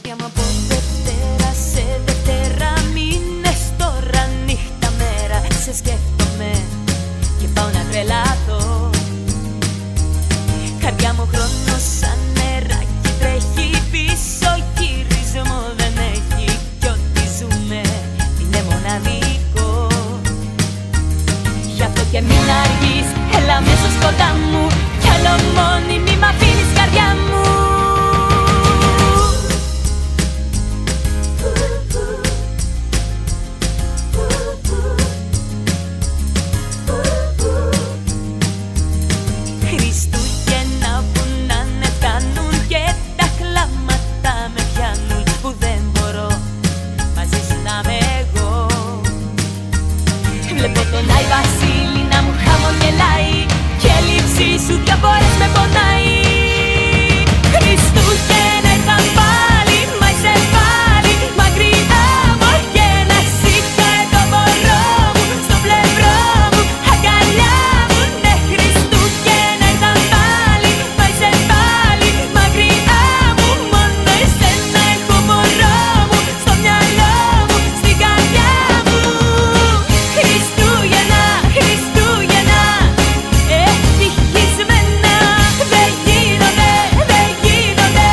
Καρδιά μου από Δευτέρα σε Δευτέρα, μήνες τώρα νύχτα μέρα σε σκέφτομαι και πάω να τρελαθώ. Καρδιά μου χρόνος σαν νεράκι τρέχει πίσω, γυρισμό δεν έχει κι ό,τι ζούμε είναι μοναδικό. Γι' αυτό και μην αργείς, έλα αμέσως κοντά μου, κι άλλο μόνη μη μ' αφήνεις καρδιά μου. Χριστούγεννα που να με φτάνουν και τα κλάματα με πιάνουν, που δεν μπορώ μαζί σου να είμαι εγώ. Βλέπω τον Άι Βασίλη να μου χαμογελάει και η λήψη σου δυο φορές με πονάει. Χριστούγεννα ήρθαν πάλι, μα είσαι πάλι μακριά μου και να σήκω το μωρό μου στο πλευρό μου, αγκαλιά μου. Ναι, Χριστούγεννα ήρθαν πάλι, μα είσαι πάλι μακριά μου. Μόνο εσένα έχω μωρό μου στο μυαλό μου, στην καρδιά μου. Χριστούγεννα, Χριστούγεννα, ευτυχισμένα δεν γίνονται, δεν γίνονται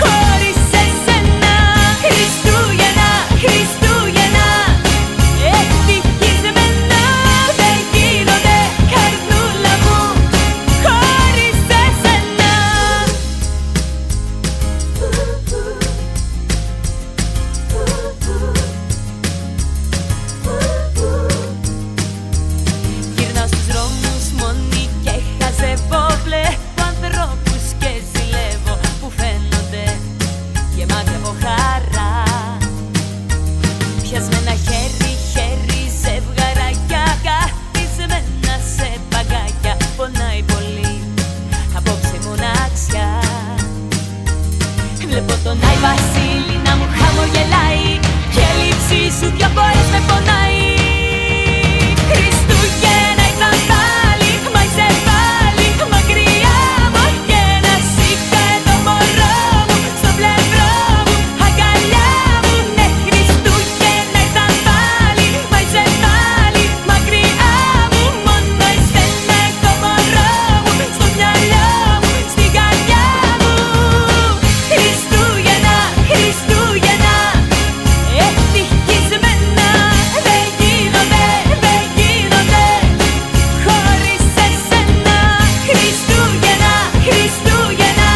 χωρίς εσένα. Χριστούγεννα, Χριστούγεννα, ευτυχισμένα δεν γίνονται, καρδούλα μου, χωρίς εσένα. Γυρνάω στους δρόμους μόνη και χαζεύω, βλέπω ανθρώπους και ζηλεύω που φαίνονται γεμάτοι από χαρά. Πιασμένα χέρι, χέρι, ζευγαράκια, καθισμένα σε παγκάκια. Πονάει πολύ απόψε η μοναξιά. Βλέπω τον Άι Βασίλη να μου χαμογελάει και η λήψη σου δυο φορές με πονάει. Χριστούγεννα ήρθαν πάλι, μα είσαι πάλι μακριά μου και να σήκω το μωρό μου στο πλευρό μου, αγκαλιά μου. Ναι, Χριστούγεννα ήρθαν πάλι, μα είσαι πάλι μακριά μου. Μόνο εσένα έχω μωρό μου στο μυαλό μου, στην καρδιά μου. Χριστούγεννα, Χριστούγεννα, ευτυχισμένα δεν γίνονται, δεν γίνονται χωρίς εσένα. Χριστούγεννα, Χριστούγεννα,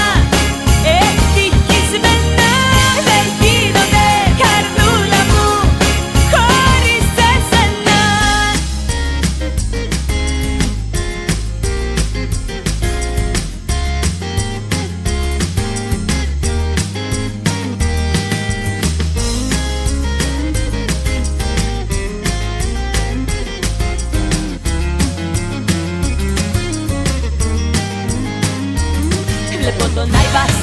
ευτυχισμένα δεν γίνονται, καρδούλα μου, χωρίς εσένα. Βλέπω τον Άι Βασίλη